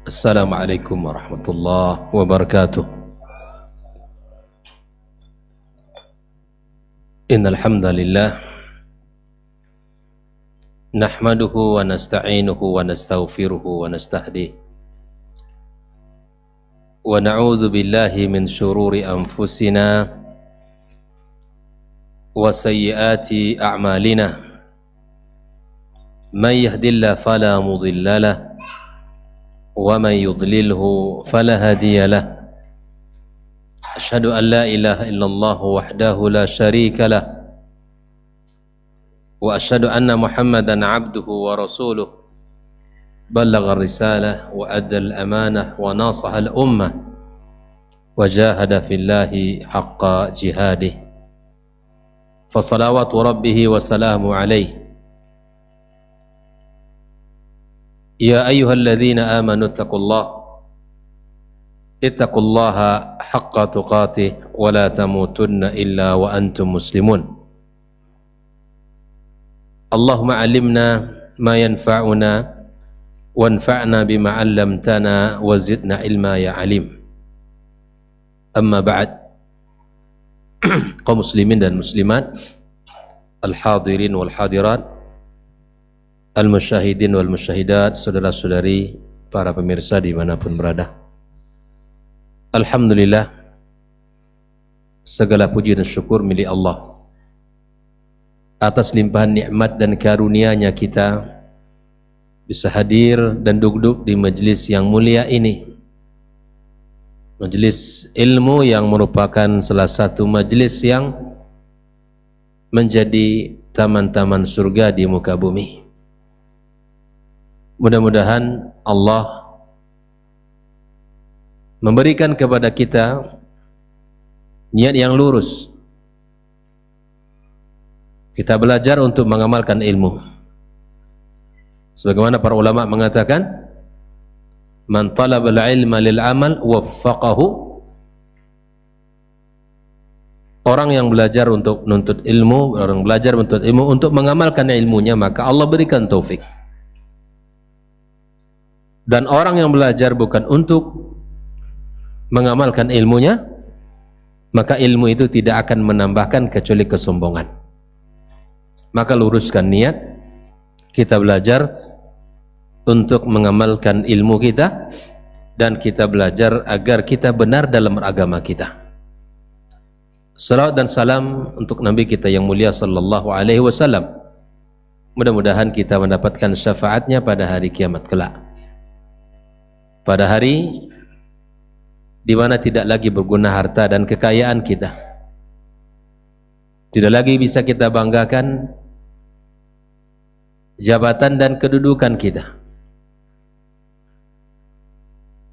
Assalamualaikum warahmatullahi wabarakatuh. Innal hamdalillah nahmaduhu wa nasta'inuhu wa nastaghfiruhu wa nastahdihi wa na'udzu billahi min shururi anfusina wa sayyiati a'malina. Man yahdihillahu fala mudilla lahu ومن يضلله فلا هادي له أشهد أن لا إله إلا الله وحده لا شريك له وأشهد أن محمدا عبده ورسوله بلغ الرسالة وأدى الأمانة وناصح الأمة وجاهد في الله حق جهاده فصلوات ربه وسلامه عليه. يا أيها الذين آمنوا اتقوا الله حق تقاته ولا تموتن إلا وأنتم مسلمون. اللهم علمنا ما ينفعنا وانفعنا بما علمتنا وزدنا علما يا عليم. أما بعد, kaum muslimin dan muslimat, al-hadirin wal hadirat, al-musyahidin wal musyahidat, saudara-saudari, para pemirsa dimanapun berada. Alhamdulillah, segala puji dan syukur milik Allah atas limpahan nikmat dan karunia-Nya kita bisa hadir dan duduk di majelis yang mulia ini, majelis ilmu yang merupakan salah satu majelis yang menjadi taman-taman surga di muka bumi. Mudah-mudahan Allah memberikan kepada kita niat yang lurus. Kita belajar untuk mengamalkan ilmu. Sebagaimana para ulama mengatakan, man talabal ilma lil amal waffaqahu. Orang yang belajar untuk menuntut ilmu, orang belajar menuntut ilmu untuk mengamalkan ilmunya, maka Allah berikan taufik. Dan orang yang belajar bukan untuk mengamalkan ilmunya, maka ilmu itu tidak akan menambahkan kecuali kesombongan. Maka luruskan niat, kita belajar untuk mengamalkan ilmu kita, dan kita belajar agar kita benar dalam agama kita. Salawat dan salam untuk Nabi kita yang mulia sallallahu alaihi wasallam. Mudah-mudahan kita mendapatkan syafaatnya pada hari kiamat kelak, pada hari di mana tidak lagi berguna harta dan kekayaan kita, tidak lagi bisa kita banggakan jabatan dan kedudukan kita,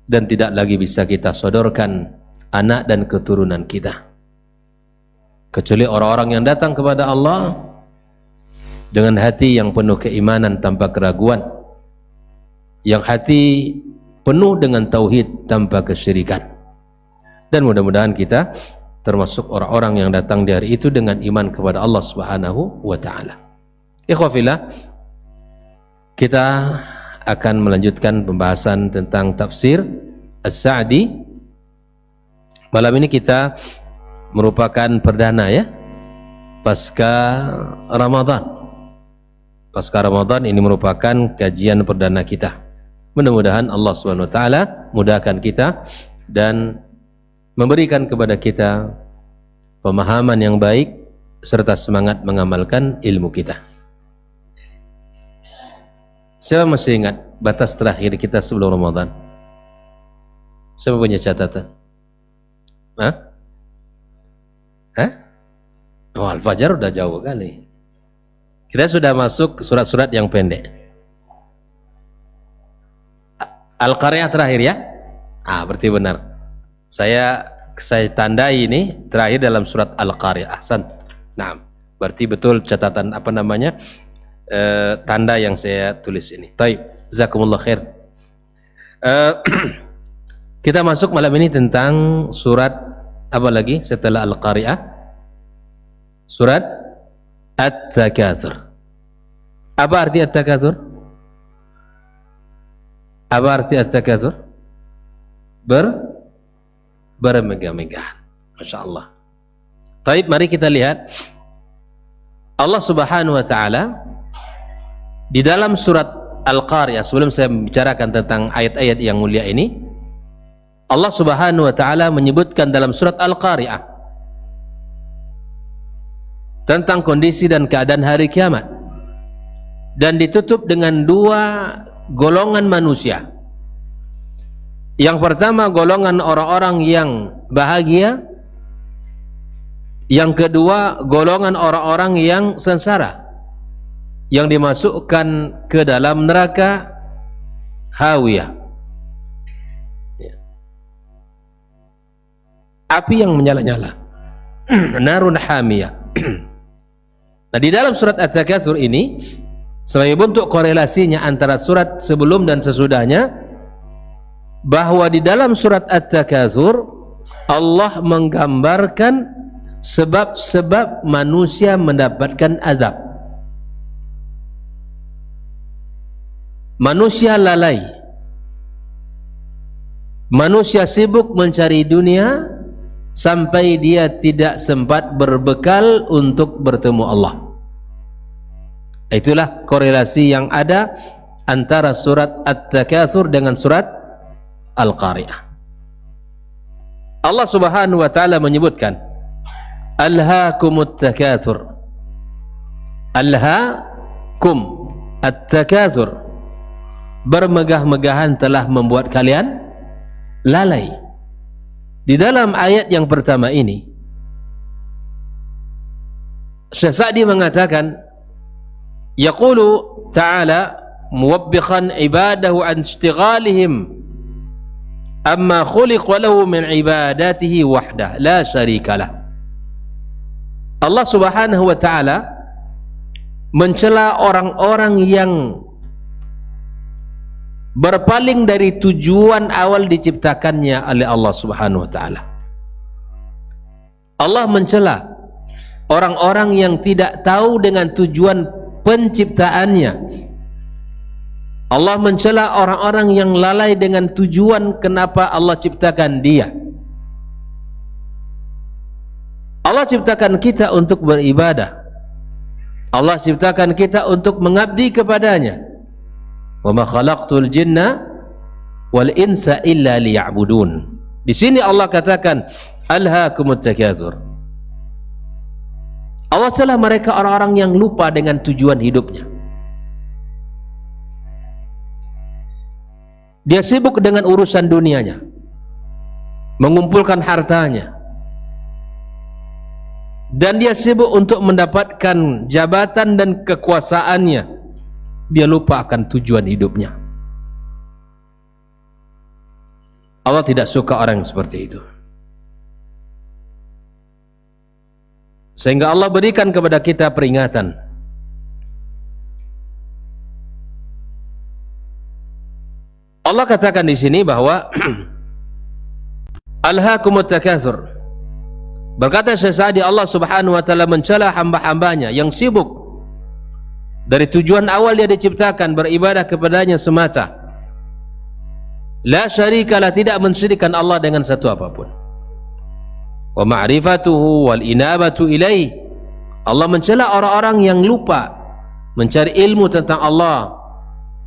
dan tidak lagi bisa kita sodorkan anak dan keturunan kita, kecuali orang-orang yang datang kepada Allah dengan hati yang penuh keimanan tanpa keraguan, yang hati penuh dengan tauhid tanpa kesyirikan. Dan mudah-mudahan kita termasuk orang-orang yang datang di hari itu dengan iman kepada Allah Subhanahu wa taala. Ikhwafillah, kita akan melanjutkan pembahasan tentang tafsir As-Sa'di. Malam ini kita merupakan perdana ya, pasca Ramadan. Pasca Ramadan ini merupakan kajian perdana kita. Mudah-mudahan Allah Subhanahu wa taala mudahkan kita dan memberikan kepada kita pemahaman yang baik serta semangat mengamalkan ilmu kita. Siapa masih ingat batas terakhir kita sebelum Ramadan? Siapa punya catatan? Hah? Oh, Al-Fajr udah jauh kali. Kita sudah masuk surat-surat yang pendek. Al-Qari'ah terakhir ya? Berarti benar. Saya tandai ini terakhir dalam surat Al-Qari'ah. Ahsan. Nah, berarti betul catatan tanda yang saya tulis ini. Baik, jazakumullah khair. Kita masuk malam ini tentang surat apa lagi setelah Al-Qari'ah? Surat At-Takatsur. Apa arti At-Takatsur? Apa arti At-Takatsur? bermegah-megahan. Masya Allah. Baik, mari kita lihat Allah Subhanahu wa Ta'ala di dalam surat Al-Qari'ah. Sebelum saya membicarakan tentang ayat-ayat yang mulia ini, Allah Subhanahu wa Ta'ala menyebutkan dalam surat Al-Qari'ah tentang kondisi dan keadaan hari kiamat, dan ditutup dengan dua golongan manusia. Yang pertama golongan orang-orang yang bahagia, yang kedua golongan orang-orang yang sengsara, yang dimasukkan ke dalam neraka hawiyah, api yang menyala-nyala, narun hamiyah. Nah, di dalam surat At-Takatsur ini sebagai bentuk korelasinya antara surat sebelum dan sesudahnya, bahwa di dalam surat At-Takatsur Allah menggambarkan sebab-sebab manusia mendapatkan azab. Manusia lalai, manusia sibuk mencari dunia sampai dia tidak sempat berbekal untuk bertemu Allah. Itulah korelasi yang ada antara surat At-Takatsur dengan surat Al-Qari'ah. Allah Subhanahu wa Ta'ala menyebutkan Alhaakumut takatsur. Alhaakum at-takatsur, bermegah-megahan telah membuat kalian lalai. Di dalam ayat yang pertama ini Syekh Sa'di mengatakan, yaqulu ta'ala muwabbikhan ibadahu an ishtighalihim amma khuliqa lahu min ibadatihi wahdah la syarikalah. Allah Subhanahu wa Ta'ala mencela orang-orang yang berpaling dari tujuan awal diciptakannya oleh Allah Subhanahu wa Ta'ala. Allah mencela orang-orang yang tidak tahu dengan tujuan penciptaannya. Allah mencela orang-orang yang lalai dengan tujuan kenapa Allah ciptakan dia. Allah ciptakan kita untuk beribadah. Allah ciptakan kita untuk mengabdi kepadanya. Wa ma khalaqtul jinna wal insa illa liya'budun. Di sini Allah katakan alhaakumut takatsur. Allah cela mereka orang-orang yang lupa dengan tujuan hidupnya. Dia sibuk dengan urusan dunianya, mengumpulkan hartanya, dan dia sibuk untuk mendapatkan jabatan dan kekuasaannya. Dia lupa akan tujuan hidupnya. Allah tidak suka orang seperti itu. Sehingga Allah berikan kepada kita peringatan. Allah katakan di sini bahwa alhaakumut takatsur. Berkata Syekh Sa'di, Allah Subhanahu wa Ta'ala mencela hamba-hambanya yang sibuk dari tujuan awal dia diciptakan, beribadah kepadanya semata. La syarikalah, tidak mensyirikkan Allah dengan satu apapun. Wa ma'rifatuhu wal inabatu ilaih. Allah mencela orang-orang yang lupa mencari ilmu tentang Allah,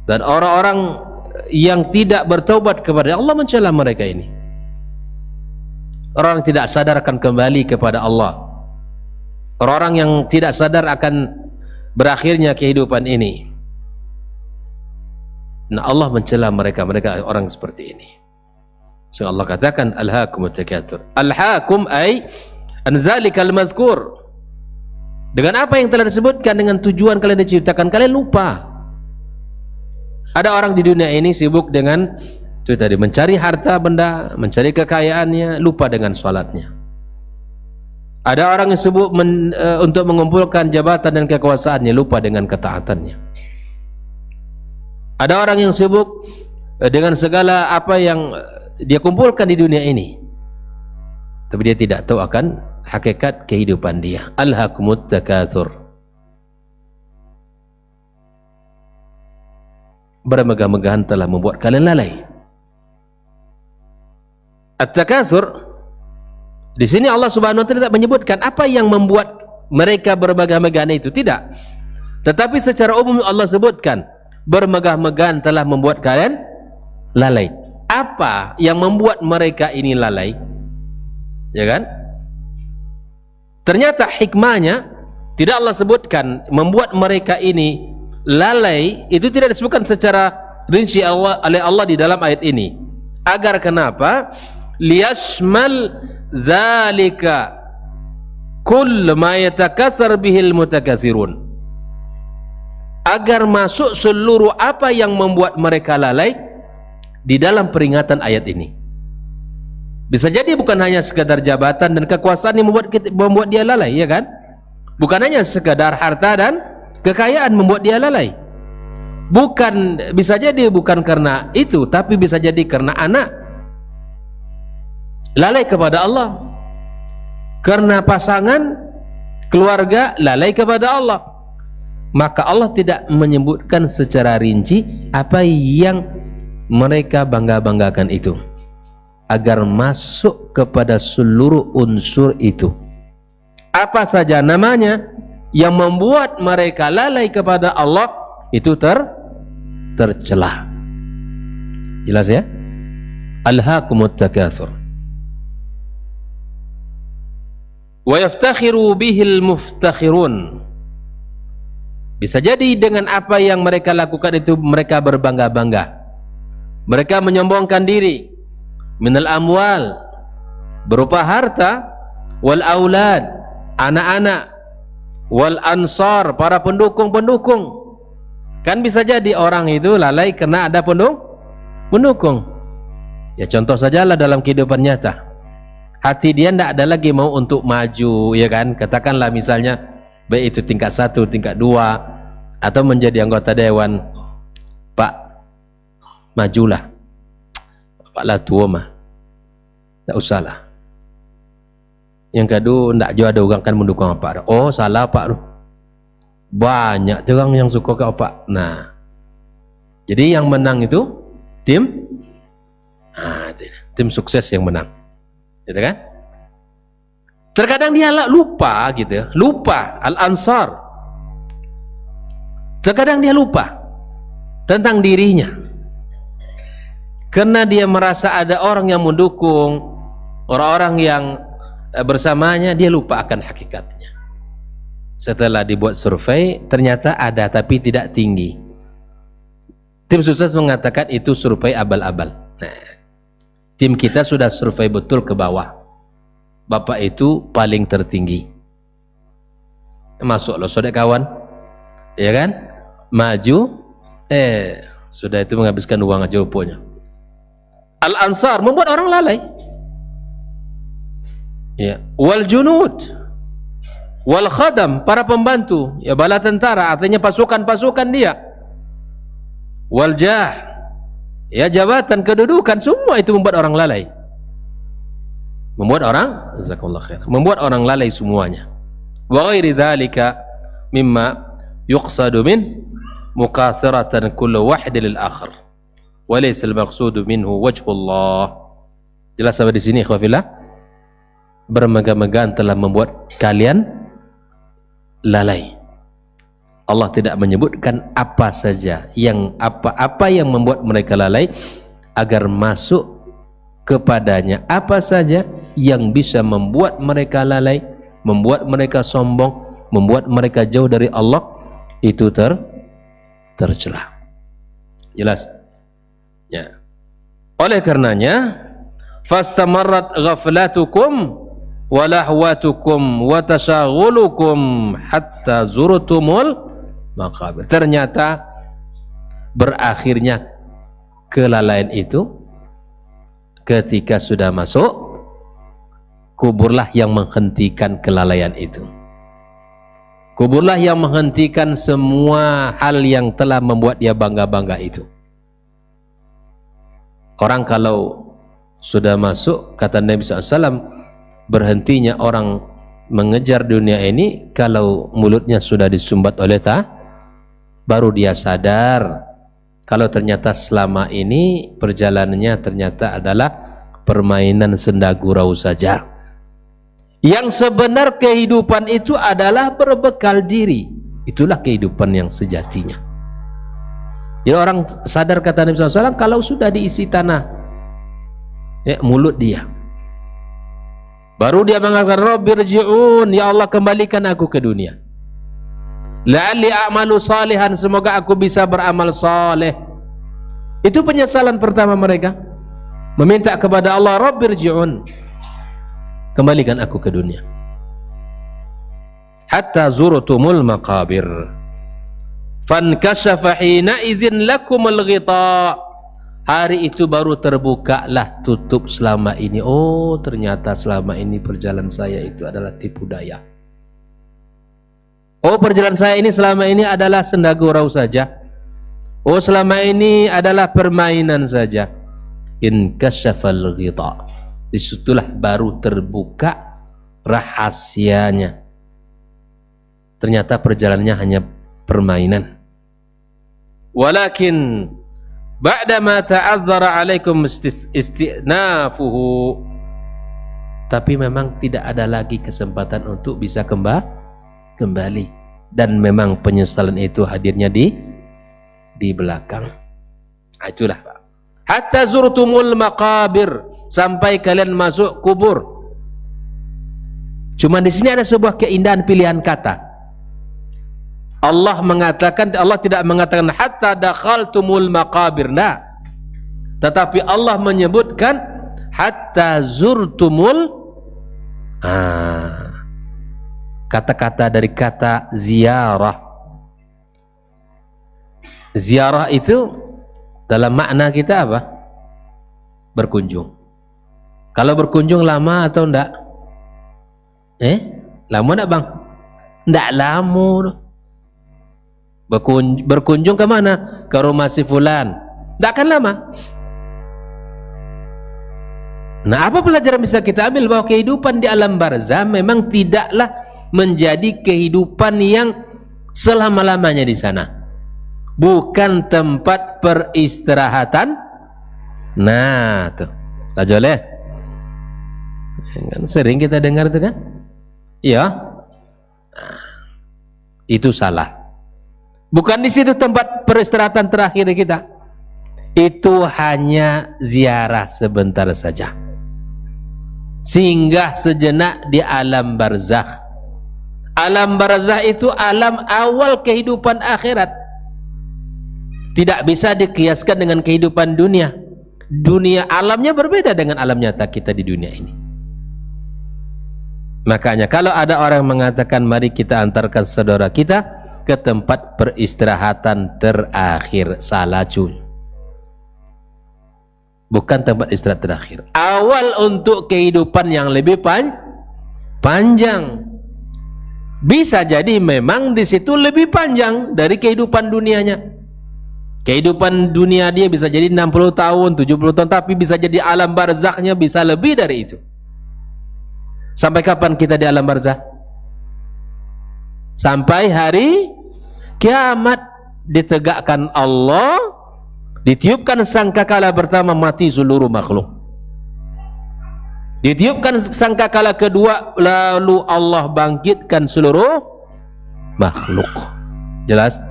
dan orang-orang yang tidak bertaubat kepada Allah. Mencela mereka ini. Orang yang tidak sadar akan kembali kepada Allah, orang yang tidak sadar akan berakhirnya kehidupan ini. Nah, Allah mencela mereka orang seperti ini. Sehingga Allah katakan alhaakumut takatsur. Alhaakum ay an zalikal mazkur. Dengan apa yang telah disebutkan, dengan tujuan kalian diciptakan, kalian lupa. Ada orang di dunia ini sibuk dengan itu tadi, mencari harta benda, mencari kekayaannya, lupa dengan salatnya. Ada orang yang sibuk untuk mengumpulkan jabatan dan kekuasaannya, lupa dengan ketaatannya. Ada orang yang sibuk dengan segala apa yang dia kumpulkan di dunia ini, tapi dia tidak tahu akan hakikat kehidupan dia. Alhaakumut takatsur. Bermegah-megahan telah membuat kalian lalai. At-takatsur, di sini Allah Subhanahu wa taala tidak menyebutkan apa yang membuat mereka bermegah-megahan itu, tidak. Tetapi secara umum Allah sebutkan bermegah-megahan telah membuat kalian lalai. Apa yang membuat mereka ini lalai? Ya kan? Ternyata hikmahnya tidak Allah sebutkan membuat mereka ini lalai, itu tidak disebutkan secara rinci oleh Allah di dalam ayat ini. Agar kenapa? Liyashmal dzalika kull ma yatakatsar bihil mutakatsirun, agar masuk seluruh apa yang membuat mereka lalai di dalam peringatan ayat ini. Bisa jadi bukan hanya sekadar jabatan dan kekuasaan yang membuat dia lalai, ya kan? Bukan hanya sekadar harta dan kekayaan membuat dia lalai. Bukan, bisa jadi bukan karena itu, tapi bisa jadi karena anak lalai kepada Allah, karena pasangan, keluarga lalai kepada Allah. Maka Allah tidak menyebutkan secara rinci apa yang mereka bangga-banggakan itu, agar masuk kepada seluruh unsur itu. Apa saja namanya yang membuat mereka lalai kepada Allah, itu tercela. Jelas ya? Alhaakumut takatsur. Wa yaftakhiru bihil muftakhirun. Bisa jadi dengan apa yang mereka lakukan itu mereka berbangga-bangga. Mereka menyombongkan diri. Minal amwal, berupa harta, wal aulad, anak-anak, wal ansar, para pendukung-pendukung. Kan bisa jadi orang itu lalai karena ada pendukung. Ya contoh sajalah dalam kehidupan nyata. Hati dia tidak ada lagi mau untuk maju, ya kan? Katakanlah misalnya baik itu tingkat 1, tingkat 2, atau menjadi anggota dewan. Pak, majulah. Pak lah tua mah, tidak usah lah. Yang kedua, tidak juga ada orang kan mendukung apa. Oh salah Pak, banyak orang yang suka ke Pak. Nah, jadi yang menang itu tim sukses yang menang, gitu kan? Terkadang dia lupa gitu, lupa Al-Ansar. Terkadang dia lupa tentang dirinya, karena dia merasa ada orang yang mendukung, orang-orang yang bersamanya, dia lupa akan hakikatnya. Setelah dibuat survei, ternyata ada tapi tidak tinggi. Tim sukses mengatakan itu survei abal-abal. Nah, tim kita sudah survei betul ke bawah. Bapak itu paling tertinggi. Masuk loh saudara kawan, ya kan? Maju, sudah itu menghabiskan uang aja rupanya. Al-Ansar membuat orang lalai. Ya, wal junud, wal khadam, para pembantu, ya bala tentara, artinya pasukan-pasukan dia. Wal jah, ya jabatan, kedudukan, semua itu membuat orang lalai. Membuat orang, jazakallahu khair, membuat orang lalai semuanya. Wa ghairi dzalika mimma yuqsadu min mukatsaratan kullu wahid lil akhar wa laysa al maqsudu minhu wajhullah. Jelas sampai di sini ikhwafillah? Bermegah-megahan telah membuat kalian lalai. Allah tidak menyebutkan apa saja yang apa yang membuat mereka lalai, agar masuk kepadanya apa saja yang bisa membuat mereka lalai, membuat mereka sombong, membuat mereka jauh dari Allah, itu tercela. Jelas? Ya. Oleh karenanya, fastamarrat ghaflatukum walahwatukum watashaghulukum hatta zurtumul maqabir. Ternyata berakhirnya kelalaian itu ketika sudah masuk kuburlah yang menghentikan kelalaian itu. Kuburlah yang menghentikan semua hal yang telah membuat dia bangga-bangga itu. Orang kalau sudah masuk, kata Nabi SAW, berhentinya orang mengejar dunia ini kalau mulutnya sudah disumbat oleh baru dia sadar kalau ternyata selama ini perjalanannya ternyata adalah permainan senda gurau saja. Yang sebenar kehidupan itu adalah berbekal diri. Itulah kehidupan yang sejatinya. Jadi orang sadar, kata Nabi SAW, kalau sudah diisi tanah mulut dia, baru dia mengatakan Rabbirji'un, ya Allah kembalikan aku ke dunia, la'alli a'malu salihan, semoga aku bisa beramal saleh. Itu penyesalan pertama mereka, meminta kepada Allah, Rabbirji'un, kembalikan aku ke dunia. Hatta zurtumul maqabir fankashafa hina izin lakumul ghita. Hari itu baru terbukalah tutup selama ini. Oh, ternyata selama ini perjalanan saya itu adalah tipu daya. Oh, perjalanan saya ini selama ini adalah senda gurau saja. Oh, selama ini adalah permainan saja. Inkashafal ghita. Disitulah baru terbuka rahasianya. Ternyata perjalanannya hanya permainan. Walakin ba'dama ta'azzara 'alaikum istinafuhu, tapi memang tidak ada lagi kesempatan untuk bisa kembali, dan memang penyesalan itu hadirnya di belakang. Itulah Pak. Hatta zurtumul maqabir, sampai kalian masuk kubur. Cuma di sini ada sebuah keindahan pilihan kata. Allah mengatakan, Allah tidak mengatakan hatta dakhaltumul maqabir, nah, tetapi Allah menyebutkan hatta zurtumul, kata-kata dari kata ziarah. Ziarah itu dalam makna kita apa? Berkunjung. Kalau berkunjung lama atau enggak? Lama enggak Bang? Enggak lama. Berkunjung ke mana? Ke rumah si fulan. Tidak akan lama. Nah, apa pelajaran bisa kita ambil? Bahwa kehidupan di alam barzah memang tidaklah menjadi kehidupan yang selama-lamanya di sana. Bukan tempat peristirahatan. Nah, tuh. Tajoleh. Kan sering kita dengar itu kan? Iya. Nah, itu salah. Bukan di situ tempat peristirahatan terakhir kita. Itu hanya ziarah sebentar saja. Singgah sejenak di alam barzakh. Alam barzakh itu alam awal kehidupan akhirat. Tidak bisa dikiaskan dengan kehidupan dunia. Dunia alamnya berbeda dengan alam nyata kita di dunia ini. Makanya kalau ada orang mengatakan mari kita antarkan saudara kita ke tempat peristirahatan terakhir, salah cuy. Bukan tempat istirahat terakhir, awal untuk kehidupan yang lebih panjang. Bisa jadi memang di situ lebih panjang dari kehidupan dunianya. Kehidupan dunia dia bisa jadi 60 tahun, 70 tahun, tapi bisa jadi alam barzakhnya bisa lebih dari itu. Sampai kapan kita di alam barzakh? Sampai hari kiamat ditegakkan Allah, ditiupkan sangkakala pertama, mati seluruh makhluk. Ditiupkan sangkakala kedua, lalu Allah bangkitkan seluruh makhluk. Jelas?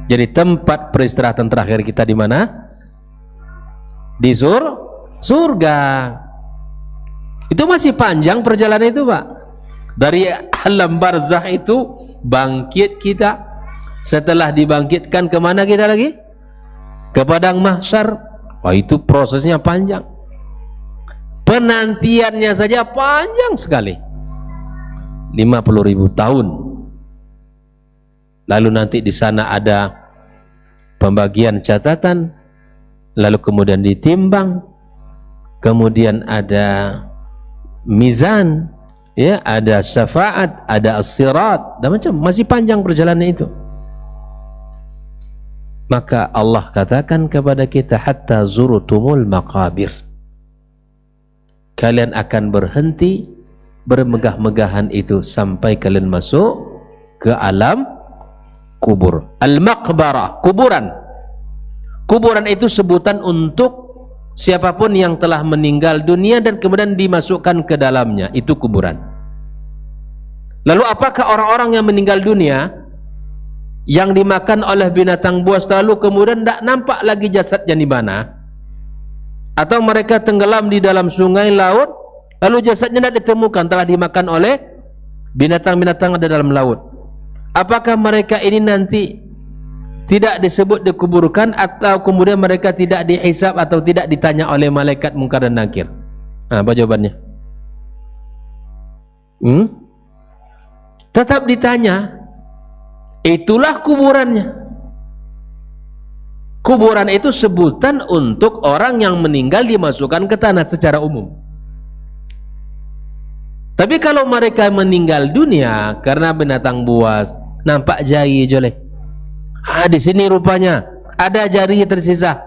Jadi tempat peristirahatan terakhir kita di mana? Di surga. Itu masih panjang perjalanan itu, Pak. Dari alam barzakh itu bangkit kita. Setelah dibangkitkan kemana kita lagi? Ke padang mahsyar. Wah, itu prosesnya panjang. Penantiannya saja panjang sekali. 50.000 tahun. Lalu nanti di sana ada pembagian catatan, lalu kemudian ditimbang, kemudian ada mizan, ya, ada syafaat, ada as-sirat, dan macam, masih panjang perjalanan itu. Maka Allah katakan kepada kita hatta zurtumul maqabir, kalian akan berhenti bermegah-megahan itu sampai kalian masuk ke alam kubur. Al-maqbarah, kuburan. Kuburan itu sebutan untuk siapapun yang telah meninggal dunia dan kemudian dimasukkan ke dalamnya, itu kuburan. Lalu apakah orang-orang yang meninggal dunia yang dimakan oleh binatang buas lalu kemudian tidak nampak lagi jasadnya di mana? Atau mereka tenggelam di dalam sungai, laut, lalu jasadnya tidak ditemukan, telah dimakan oleh binatang-binatang ada dalam laut? Apakah mereka ini nanti tidak disebut dikuburkan, atau kemudian mereka tidak dihisab atau tidak ditanya oleh malaikat Munkar dan Nakir? Apa jawabannya? Tetap ditanya. Itulah kuburannya. Kuburan itu sebutan untuk orang yang meninggal dimasukkan ke tanah secara umum. Tapi kalau mereka meninggal dunia karena binatang buas, nampak jari joleh. Di sini rupanya ada jari tersisa.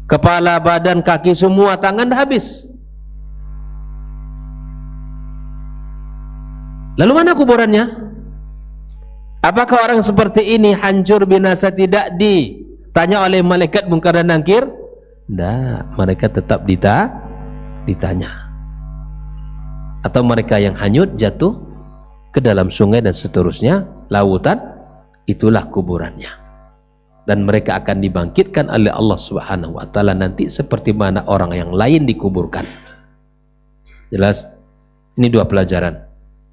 Kepala, badan, kaki, semua tangan dah habis. Lalu mana kuburannya? Apakah orang seperti ini hancur binasa tidak ditanya oleh malaikat Munkar dan Nakir? Tidak, mereka tetap ditanya. Atau mereka yang hanyut jatuh ke dalam sungai dan seterusnya, lautan, itulah kuburannya. Dan mereka akan dibangkitkan oleh Allah Subhanahu wa taala nanti seperti mana orang yang lain dikuburkan. Jelas? Ini dua pelajaran.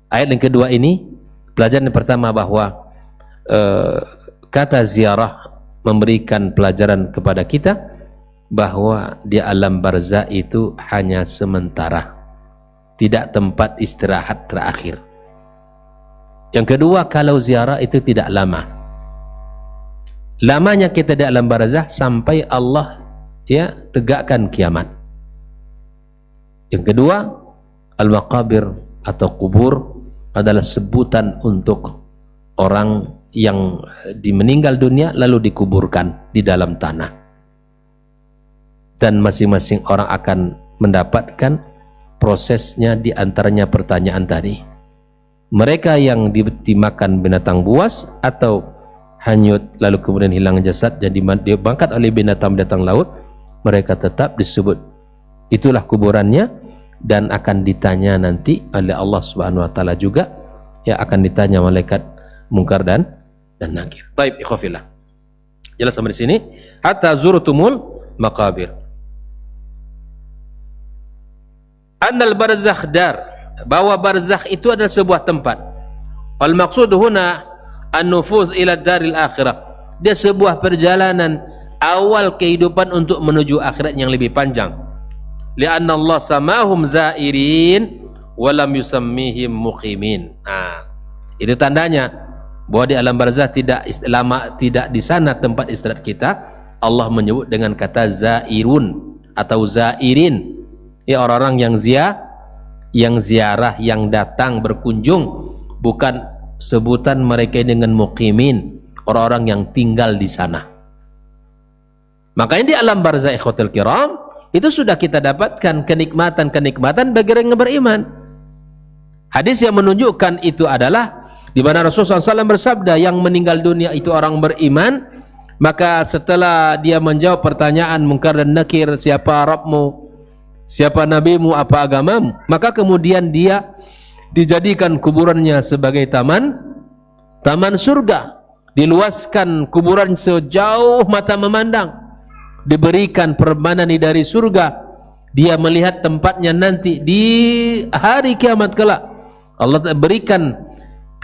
Ayat yang kedua ini, pelajaran yang pertama bahwa kata ziarah memberikan pelajaran kepada kita bahwa di alam barzah itu hanya sementara, tidak tempat istirahat terakhir. Yang kedua, kalau ziarah itu tidak lama. Lamanya kita di alam barzah sampai Allah tegakkan kiamat. Yang kedua, al-maqabir atau kubur adalah sebutan untuk orang yang meninggal dunia lalu dikuburkan di dalam tanah. Dan masing-masing orang akan mendapatkan prosesnya, di antaranya pertanyaan tadi. Mereka yang dimakan binatang buas atau hanyut lalu kemudian hilang jasad dan dibangkat oleh binatang-binatang laut, mereka tetap disebut itulah kuburannya, dan akan ditanya nanti oleh Allah Subhanahu wa taala juga, akan ditanya malaikat Munkar dan Nakir. Baik, ikhwafillah. Jelas sampai di sini? Hatta zurtumul maqabir. Annal barzakh dar, bahwa barzakh itu adalah sebuah tempat. Al maqsud huna an-nufuz ila daril akhirah. Dia sebuah perjalanan awal kehidupan untuk menuju akhirat yang lebih panjang. Li'anna Allah samahum zairin wa lam yusammihim muqimin. Itu tandanya bahwa di alam barzakh tidak lama, tidak di sana tempat istirahat kita. Allah menyebut dengan kata zairun atau zairin. Orang-orang yang ziarah, yang datang berkunjung, bukan sebutan mereka dengan muqimin, orang-orang yang tinggal di sana. Makanya di alam barzakh ikhwatul kiram itu sudah kita dapatkan kenikmatan-kenikmatan bagi orang yang beriman. Hadis yang menunjukkan itu adalah di mana Rasulullah SAW bersabda, yang meninggal dunia itu orang beriman, maka setelah dia menjawab pertanyaan Munkar dan Nakir, siapa Rabbmu, siapa nabimu, apa agamamu, maka kemudian dia dijadikan kuburannya sebagai taman surga, diluaskan kuburan sejauh mata memandang, diberikan permanen dari surga, dia melihat tempatnya nanti di hari kiamat kelak. Allah berikan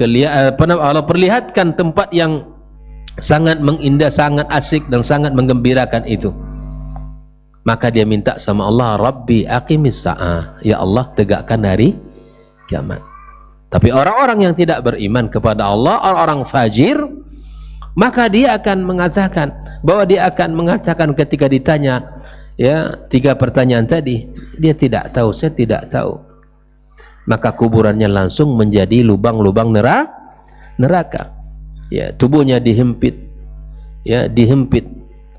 Allah perlihatkan tempat yang sangat mengindah, sangat asik dan sangat menggembirakan itu. Maka dia minta sama Allah, Rabbi aqimis sa'ah, ya Allah tegakkan hari kiamat. Tapi orang-orang yang tidak beriman kepada Allah, orang-orang fajir, maka dia akan mengatakan ketika ditanya tiga pertanyaan tadi, dia tidak tahu, saya tidak tahu. Maka kuburannya langsung menjadi lubang-lubang neraka. Tubuhnya dihempit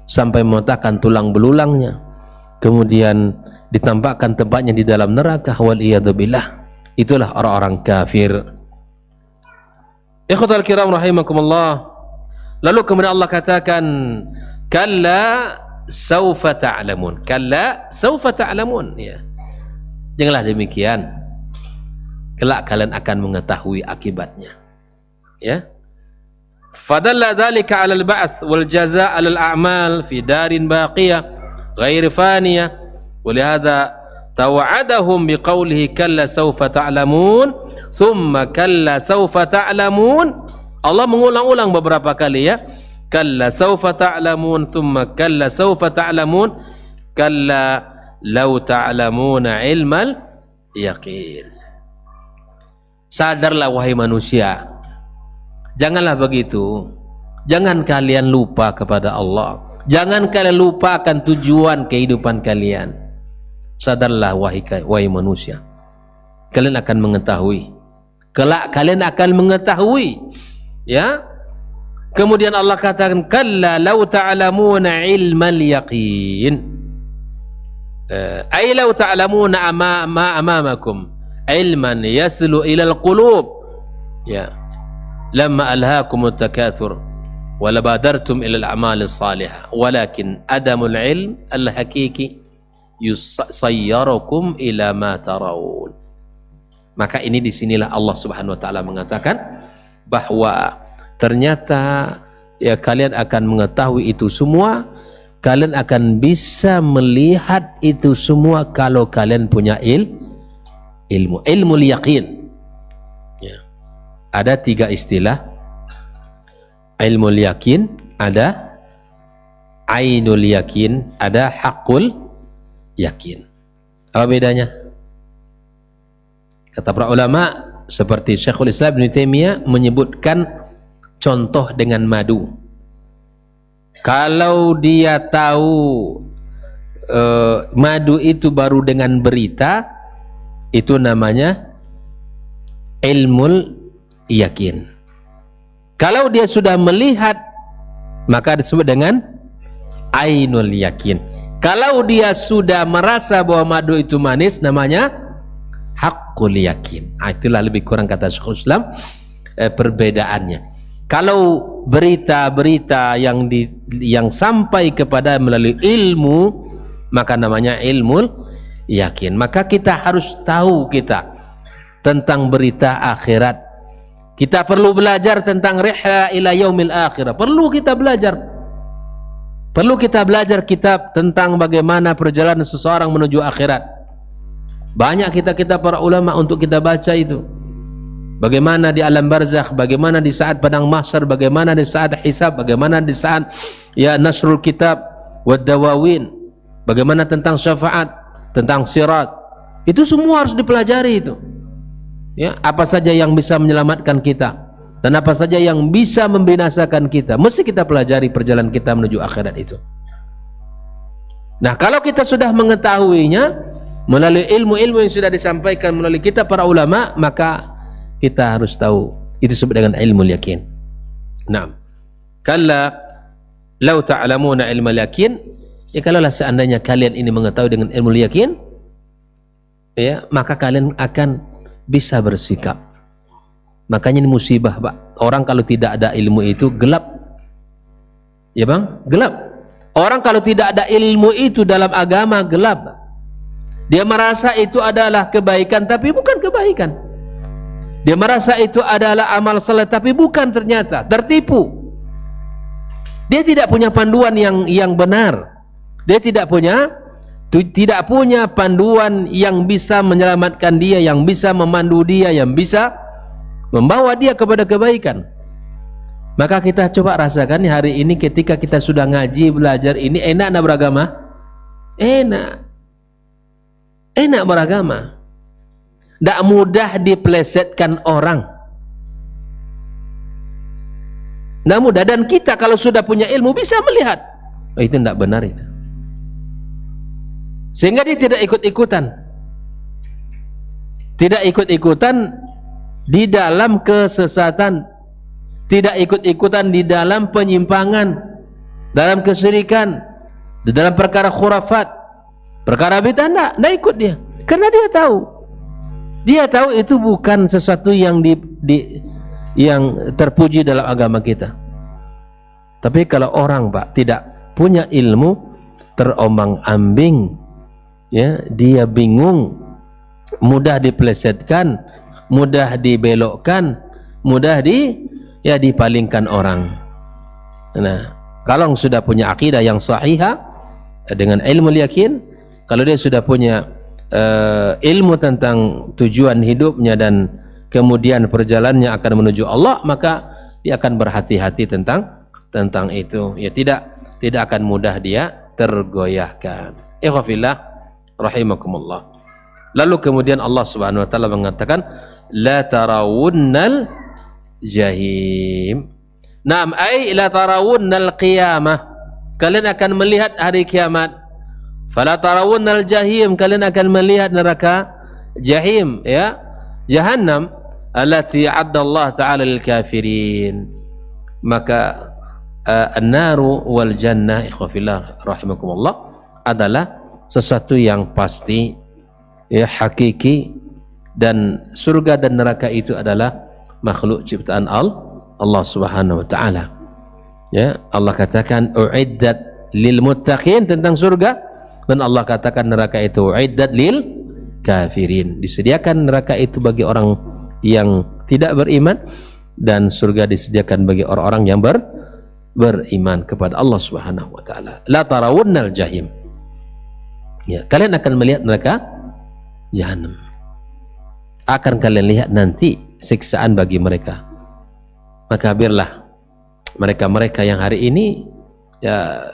sampai memotahkan tulang belulangnya. Kemudian ditampakkan tempatnya di dalam neraka, wal iyadzubillah. Itulah orang-orang kafir. Ikhwatal kiram rahimakumullah. Lalu kemudian Allah katakan, kalla saufa ta'lamun. Kalla saufa ta'lamun, ya. Janganlah demikian. Kelak kalian akan mengetahui akibatnya. Ya. Fadalla dzalika 'ala al-ba'ts wal jazaa' 'ala al-a'mal fi darin baqiyah ghairi faniyah. Walihadza tawa'adahum biqaulihi kalla saufa ta'lamun thumma kalla saufa ta'lamun. Allah mengulang-ulang beberapa kali, ya. Kalla saufa ta'lamun thumma kalla saufa ta'lamun kalla law ta'lamuna ilmal yaqin. Sadarlah wahai manusia, janganlah begitu. Jangan kalian lupa kepada Allah. Jangan kalian lupakan tujuan kehidupan kalian. Sadarlah wahai manusia, kalian akan mengetahui. Kelak kalian akan mengetahui, ya. Kemudian Allah katakan kalla law ta'lamuna ilmal yaqin. Ay law ta'lamuna ma amamakum ilman yaslu ila al-qulub, ya, lamma alhaakum at-takathur wa labadartum ila al-a'mal as-salihah walakin adamul ilm al-haqiqi yusayyarakum ila ma tarawun. Maka ini disinilah Allah Subhanahu wa taala mengatakan bahwa ternyata, ya, kalian akan mengetahui itu semua, kalian akan bisa melihat itu semua kalau kalian punya ilmu yaqin. Ya. Ada 3 istilah. Ilmu yakin, ada ainul yakin, ada haqqul yakin. Apa bedanya? Kata para ulama seperti Syekhul Islam Ibnu Taimiyah menyebutkan contoh dengan madu. Kalau dia tahu madu itu baru dengan berita, itu namanya ilmul yakin. Kalau dia sudah melihat, maka disebut dengan ainul yakin. Kalau dia sudah merasa bahwa madu itu manis, namanya haqqul yakin. Itulah lebih kurang kata Syekhul Islam perbedaannya. Kalau berita-berita yang sampai kepada melalui ilmu, maka namanya ilmul yakin. Maka kita harus tahu tentang berita akhirat. Kita perlu belajar tentang rihla ila yaumil akhirah. Perlu kita belajar. Perlu kita belajar kitab tentang bagaimana perjalanan seseorang menuju akhirat. Banyak kita para ulama untuk kita baca itu. Bagaimana di alam barzakh, bagaimana di saat padang mahsyar, bagaimana di saat hisab, bagaimana di saat, ya, nasrul kitab wad dawawin, bagaimana tentang syafaat, tentang sirat. Itu semua harus dipelajari itu. Ya, apa saja yang bisa menyelamatkan kita dan apa saja yang bisa membinasakan kita, mesti kita pelajari perjalanan kita menuju akhirat itu. Nah, kalau kita sudah mengetahuinya melalui ilmu-ilmu yang sudah disampaikan melalui kitab para ulama, maka kita harus tahu itu disebut dengan ilmu yakin. Naam. Kalla law ta'lamuna ilmal yakin, ya, kalaulah seandainya kalian ini mengetahui dengan ilmu yakin, ya, maka kalian akan bisa bersikap. Makanya ini musibah, Pak. Orang kalau tidak ada ilmu itu gelap. Ya, Bang? Gelap. Orang kalau tidak ada ilmu itu dalam agama gelap. Dia merasa itu adalah kebaikan tapi bukan kebaikan. Dia merasa itu adalah amal saleh tapi bukan, ternyata tertipu. Dia tidak punya panduan yang benar. Dia tidak punya panduan yang bisa menyelamatkan dia, yang bisa memandu dia, yang bisa membawa dia kepada kebaikan. Maka kita coba rasakan hari ini ketika kita sudah ngaji, belajar ini, enak nak beragama? Enak beragama. Tidak mudah dipelesetkan orang. Tidak mudah. Dan kita kalau sudah punya ilmu bisa melihat, oh, itu tidak benar itu. Sehingga dia tidak ikut-ikutan. Tidak ikut-ikutan di dalam kesesatan. Tidak ikut-ikutan di dalam penyimpangan, dalam kesyirikan, di dalam perkara khurafat, perkara bid'ah. Tidak ikut dia. Karena dia tahu. Dia tahu itu bukan sesuatu yang yang terpuji dalam agama kita. Tapi kalau orang, Pak, tidak punya ilmu, terombang-ambing, ya, dia bingung, mudah dipelesetkan, mudah dibelokkan, mudah dipalingkan orang. Nah, kalau sudah punya akidah yang sahihah dengan ilmu yakin, kalau dia sudah punya ilmu tentang tujuan hidupnya dan kemudian perjalanannya akan menuju Allah, maka dia akan berhati-hati tentang itu. Ya, tidak akan mudah dia tergoyahkan. Ikhwafillah rahimakumullah. Lalu kemudian Allah Subhanahu wa taala mengatakan la tarawunnal jahim. Naam, ay la tarawunnal qiyamah. Kalian akan melihat hari kiamat. Fala tarawunnal jahim, kalian akan melihat neraka jahim, ya, jahannam allati a'adda Allah ta'ala lil kafirin. Maka an-naru wal jannah, ikhwafillah rahimakumullah, adalah sesuatu yang pasti, ya, hakiki, dan surga dan neraka itu adalah makhluk ciptaan Allah Subhanahu wa taala. Ya, Allah katakan uiddat lil muttaqin tentang surga, dan Allah katakan neraka itu uiddat lil kafirin, disediakan neraka itu bagi orang yang tidak beriman, dan surga disediakan bagi orang-orang yang beriman kepada Allah Subhanahu wa taala. La tarawunnal jahim. Ya, kalian akan melihat neraka jahanam. Akan kalian lihat nanti siksaan bagi mereka. Maka biarlah mereka-mereka yang hari ini, ya,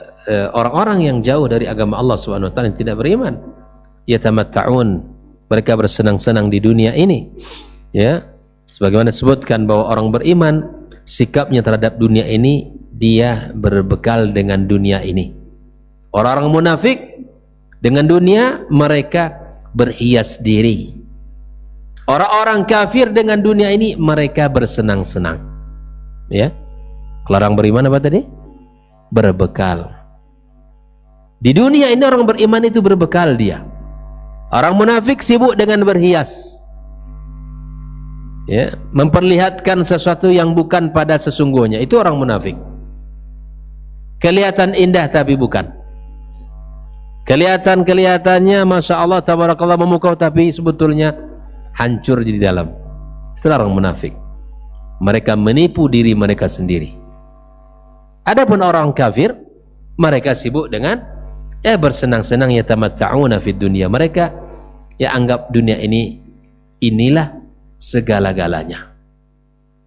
orang-orang yang jauh dari agama Allah Subhanahu wa taala, yang tidak beriman, yatamatta'un, mereka bersenang-senang di dunia ini. Ya, sebagaimana disebutkan bahwa orang beriman sikapnya terhadap dunia ini, dia berbekal dengan dunia ini. Orang-orang munafik dengan dunia mereka berhias diri. Orang-orang kafir dengan dunia ini mereka bersenang-senang. Ya, kalau orang beriman apa tadi? Berbekal. Di dunia ini orang beriman itu berbekal dia. Orang munafik sibuk dengan berhias, ya, memperlihatkan sesuatu yang bukan pada sesungguhnya. Itu orang munafik. Kelihatan indah tapi bukan. Kelihatannya masya Allah tabarakallah memukau, tapi sebetulnya hancur di dalam. Itu orang munafik. Mereka menipu diri mereka sendiri. Adapun orang kafir, mereka sibuk dengan, ya, bersenang-senang, yatamatta'una fid dunya. Mereka, ya, anggap dunia ini inilah segala-galanya.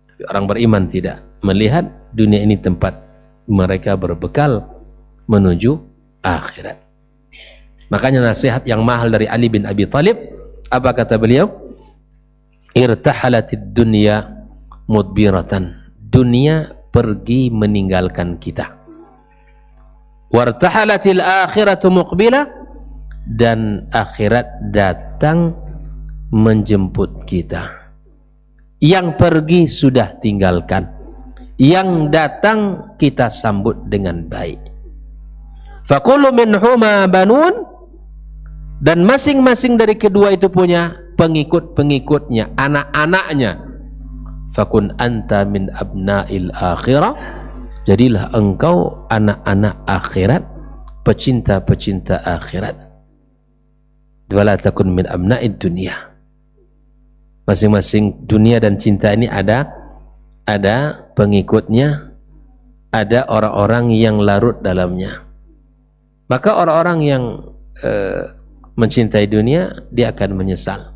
Tapi orang beriman tidak, melihat dunia ini tempat mereka berbekal menuju akhirat. Makanya nasihat yang mahal dari Ali bin Abi Thalib, apa kata beliau? Irtahalatid dunya mudbiratan. Dunia pergi meninggalkan kita. Wartahalatil akhiratu muqbila, dan akhirat datang menjemput kita. Yang pergi sudah tinggalkan, yang datang kita sambut dengan baik. Faqulu minhuma banun, dan masing-masing dari kedua itu punya pengikut-pengikutnya, anak-anaknya. Fakun anta min abna'il akhirah, jadilah engkau anak-anak akhirat, pecinta-pecinta akhirat. Wala takun min abna'id dunia. Masing-masing dunia dan cinta ini ada pengikutnya, ada orang-orang yang larut dalamnya. Maka orang-orang yang mencintai dunia, dia akan menyesal.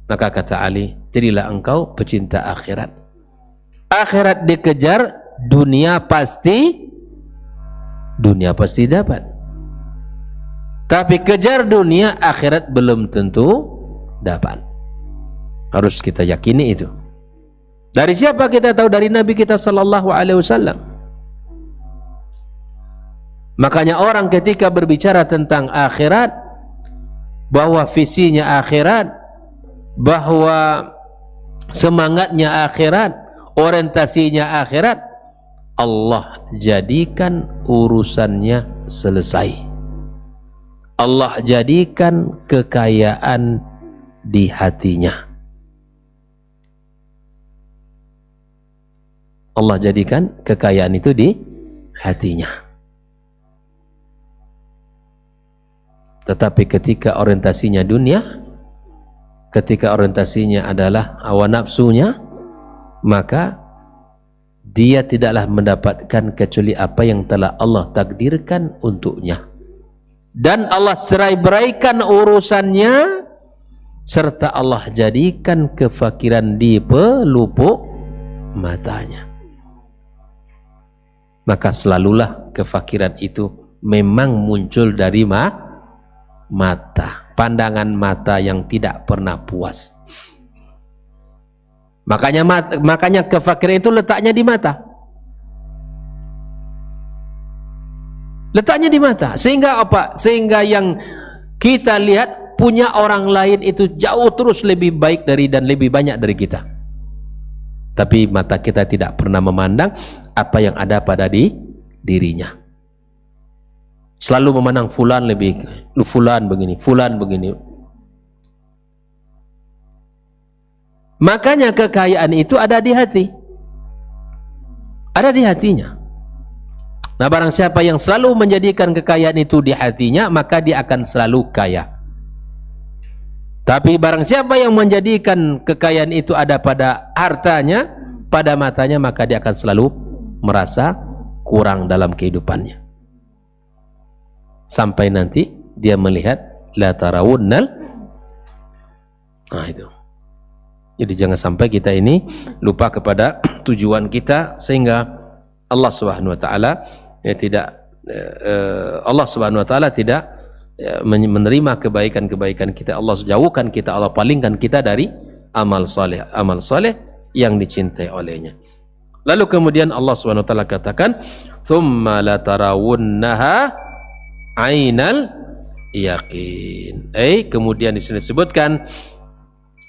Maka kata Ali, jadilah engkau pecinta akhirat. Akhirat dikejar, dunia pasti dapat. Tapi kejar dunia, akhirat belum tentu dapat. Harus kita yakini itu. Dari siapa kita tahu? Dari Nabi kita sallallahu alaihi wasallam. Makanya orang ketika berbicara tentang akhirat, bahwa visinya akhirat, bahwa semangatnya akhirat, orientasinya akhirat, Allah jadikan urusannya selesai. Allah jadikan kekayaan di hatinya. Allah jadikan kekayaan itu di hatinya. Tetapi ketika orientasinya dunia, ketika orientasinya adalah hawa nafsunya, maka dia tidaklah mendapatkan kecuali apa yang telah Allah takdirkan untuknya. Dan Allah cerai-beraikan urusannya, serta Allah jadikan kefakiran di pelupuk matanya. Maka selalulah kefakiran itu memang muncul dari mata, pandangan mata yang tidak pernah puas. Makanya kefakiran itu letaknya di mata. Letaknya di mata. Sehingga apa? Sehingga yang kita lihat punya orang lain itu jauh terus lebih baik dari dan lebih banyak dari kita. Tapi mata kita tidak pernah memandang apa yang ada pada dirinya. Selalu memandang fulan lebih, fulan begini, fulan begini. Makanya kekayaan itu ada di hati. Ada di hatinya. Nah, barang siapa yang selalu menjadikan kekayaan itu di hatinya, maka dia akan selalu kaya. Tapi barang siapa yang menjadikan kekayaan itu ada pada hartanya, pada matanya, maka dia akan selalu merasa kurang dalam kehidupannya. Sampai nanti dia melihat la tarawunnal. Nah, itu. Jadi jangan sampai kita ini lupa kepada tujuan kita, sehingga Allah Subhanahu wa taala Allah Subhanahu wa taala tidak menerima kebaikan-kebaikan kita. Allah jauhkan kita, Allah palingkan kita dari amal saleh yang dicintai olehnya. Lalu kemudian Allah Subhanahu wa taala katakan, "Tsumma la tarawunnaha ainal yaqin." Kemudian di sini disebutkan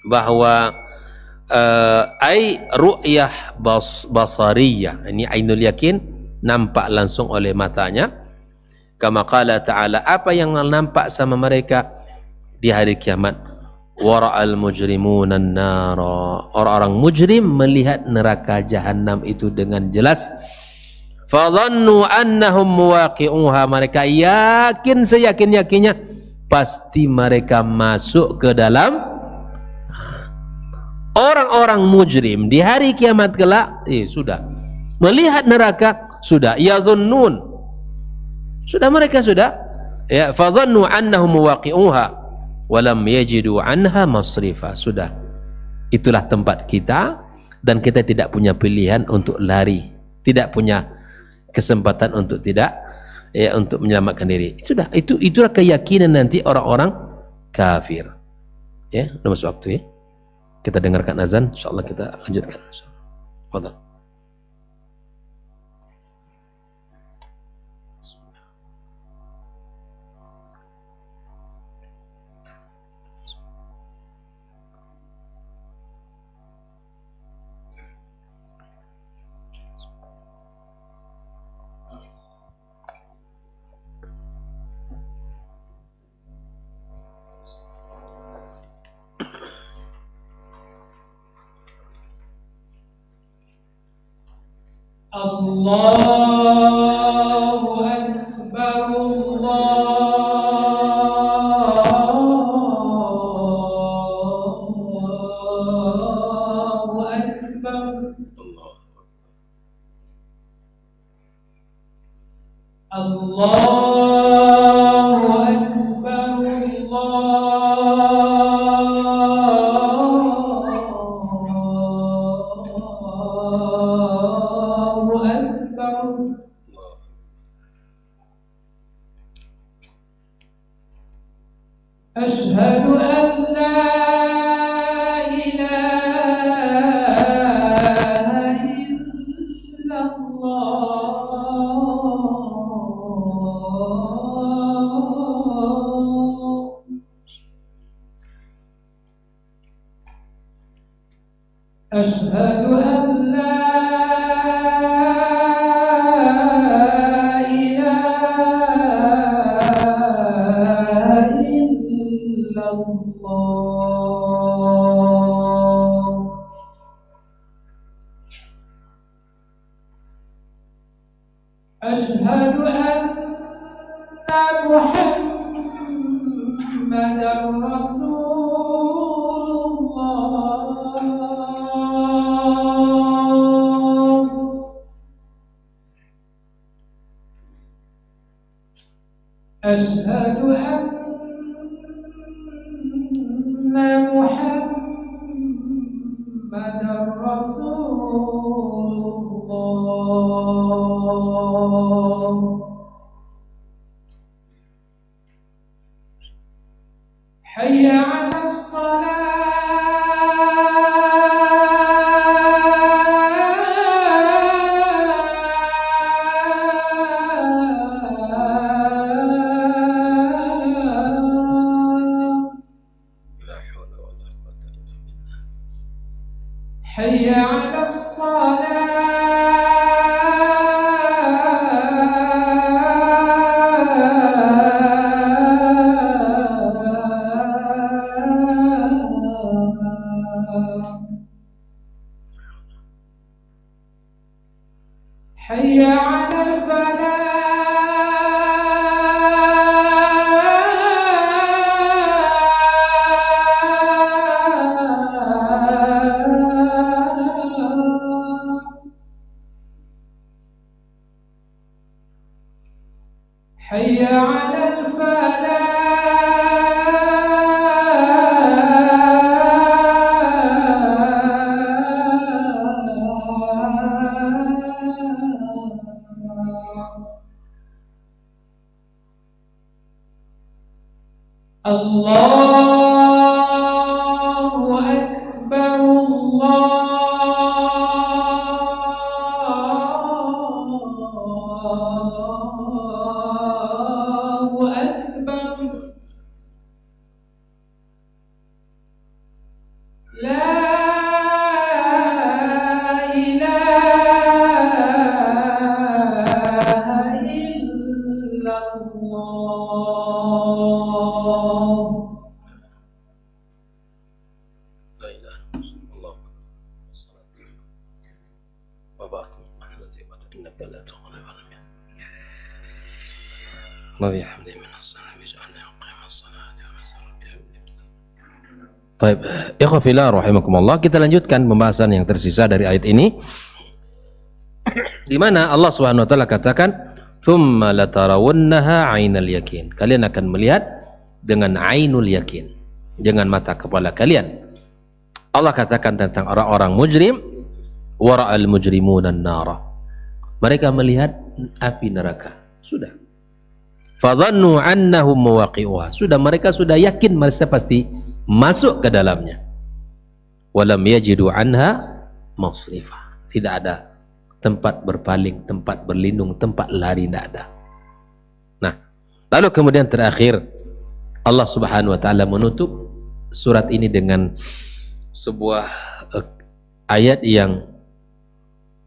bahwa ru'yah basariyah, ini ainul yakin, nampak langsung oleh matanya. Kama qala ta'ala, apa yang nampak sama mereka di hari kiamat? Wara'al mujrimuna an-nara, orang-orang mujrim melihat neraka jahanam itu dengan jelas. Fadhannu annahum muwaqi'uha, mereka yakin seyakin-yakinnya pasti mereka masuk ke dalam. Orang-orang mujrim di hari kiamat kelak sudah melihat neraka, sudah yazunnun, sudah mereka sudah ya, fadhannu annahum muwaqi'uha wa lam yajidu anha masrifa, sudah itulah tempat kita dan kita tidak punya pilihan untuk lari, tidak punya kesempatan untuk untuk menyelamatkan diri. Sudah, itulah keyakinan nanti orang-orang kafir. Ya, udah masuk waktu ya. Kita dengarkan azan, insyaallah kita lanjutkan. Fadhal. Allahu Akbar, Allahu Akbar, Allahu Akbar, Ashhadu an la ilaha illallah. Ashhadu an la أشهد أن محمدا رسول الله أشهد أن محمدا رسول الله حي على الصلاة حي على الصلاة حي على الفلاح حي على الفلاح الله أكبر الله أكبر لا إله إلا الله لا إله إلا الله وبعث إنك لا تغلب الله يحمد من الصلاة بجعلنا وقيم الصلاة Baik, ikhwah fillah rahimakumullah, kita lanjutkan pembahasan yang tersisa dari ayat ini di mana Allah Subhanahu wa taala katakan tsumma latarawunnaha 'ainal yakin. Kalian akan melihat dengan ainul yakin, dengan mata kepala kalian. Allah katakan tentang orang-orang mujrim, wara'al mujrimuna an-nara. Mereka melihat api neraka. Sudah. Fadhannu annahum muwaqi'uha. Sudah, mereka sudah yakin mereka pasti masuk ke dalamnya. Walam yajidu anha masrifa. Tidak ada tempat berpaling, tempat berlindung, tempat lari, tidak ada. Nah, lalu kemudian terakhir Allah Subhanahu wa taala menutup surat ini dengan sebuah ayat yang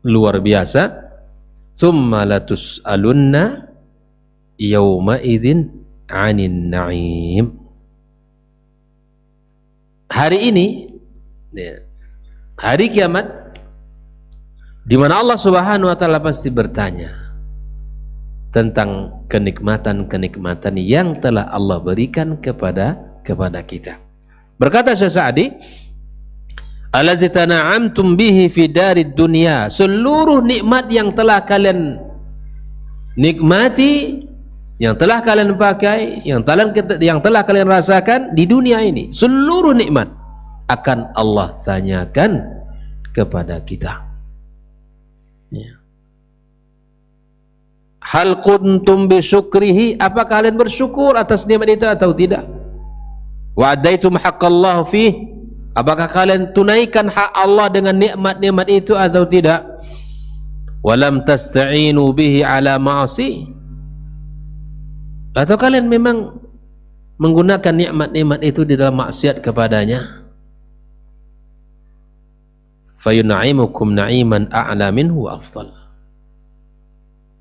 luar biasa. Tsumma latus'alunna yawma idzin 'anin na'im. Hari ini, hari kiamat, di mana Allah Subhanahu wa taala pasti bertanya tentang kenikmatan-kenikmatan yang telah Allah berikan kepada kita. Berkata Syekh Sa'di, allazi tana'amtum bihi fi darid dunya, seluruh nikmat yang telah kalian nikmati, yang telah kalian pakai, yang telah kalian rasakan di dunia ini, seluruh nikmat akan Allah tanyakan kepada kita. Ya. Hal kuntum bisyukrihi, apakah kalian bersyukur atas nikmat itu atau tidak? Wa adaitum haqqallahu fih, apakah kalian tunaikan hak Allah dengan nikmat-nikmat itu atau tidak? Walam tasta'inu bihi ala ma'asi, atau kalian memang menggunakan nikmat-nikmat itu di dalam maksiat kepadanya? Fayunaimukum na'iman a'la minhu wa afdal.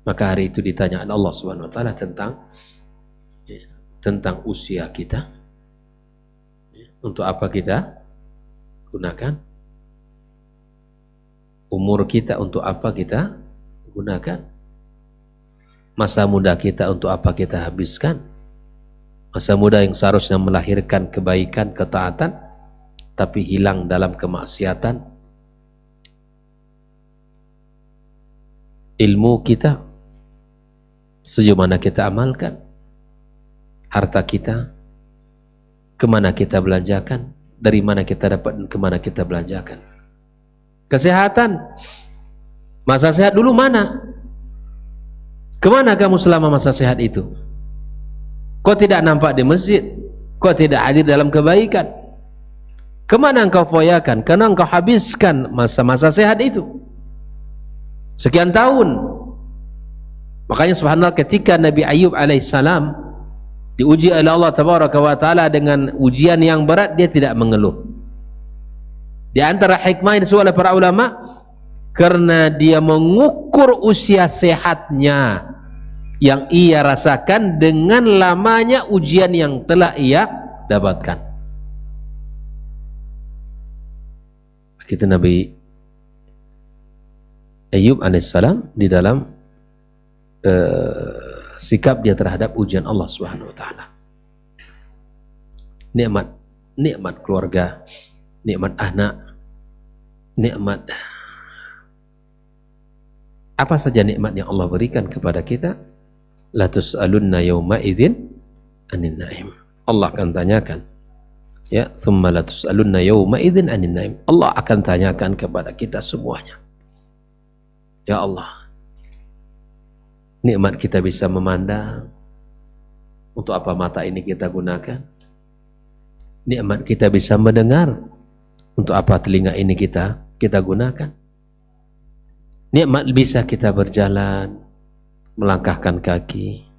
Maka hari itu ditanya Allah Subhanahu wa taala tentang usia kita. Untuk apa kita gunakan? Umur kita untuk apa kita gunakan? Masa muda kita untuk apa kita habiskan? Masa muda yang seharusnya melahirkan kebaikan, ketaatan, tapi hilang dalam kemaksiatan. Ilmu kita sejauh mana kita amalkan, harta kita kemana kita belanjakan, dari mana kita dapat dan kemana kita belanjakan. Kesehatan, masa sehat dulu mana? Kemana kamu selama masa sehat itu? Kau tidak nampak di masjid, kau tidak hadir dalam kebaikan. Kemana engkau foyakan? Karena engkau habiskan masa-masa sehat itu sekian tahun. Makanya subhanallah, ketika Nabi Ayub alaihissalam diuji oleh Allah tabaraka wa ta'ala dengan ujian yang berat, dia tidak mengeluh. Di antara hikmah yang disebut oleh para ulama, karena dia mengukur usia sehatnya yang ia rasakan dengan lamanya ujian yang telah ia dapatkan. Begitu Nabi Ayub alaihissalam di dalam sikap dia terhadap ujian Allah Subhanahu wa taala. Nikmat keluarga, nikmat anak, nikmat apa saja nikmat yang Allah berikan kepada kita, la tus'alunna yawma idzin anin na'im. Allah akan tanyakan, ya, thumma la tus'alunna yawma idzin anin na'im. Allah akan tanyakan kepada kita semuanya. Ya Allah, nikmat kita bisa memandang, untuk apa mata ini kita gunakan? Nikmat kita bisa mendengar, untuk apa telinga ini kita gunakan? Nikmat bisa kita berjalan, melangkahkan kaki.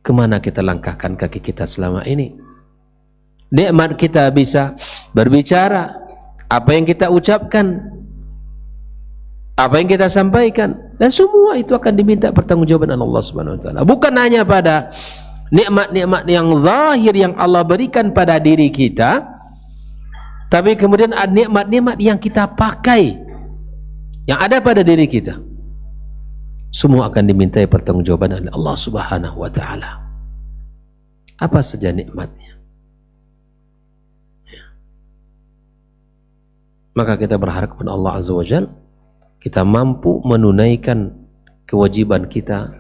Kemana kita langkahkan kaki kita selama ini? Nikmat kita bisa berbicara, apa yang kita ucapkan, apa yang kita sampaikan, dan semua itu akan diminta pertanggungjawaban Allah Subhanahu wa taala. Bukan hanya pada nikmat-nikmat yang zahir yang Allah berikan pada diri kita, tapi kemudian ada nikmat-nikmat yang kita pakai, yang ada pada diri kita. Semua akan dimintai pertanggungjawaban oleh Allah Subhanahu wa taala. Apa saja nikmatnya? Maka kita berharap kepada Allah Azza wa Jalla, kita mampu menunaikan kewajiban kita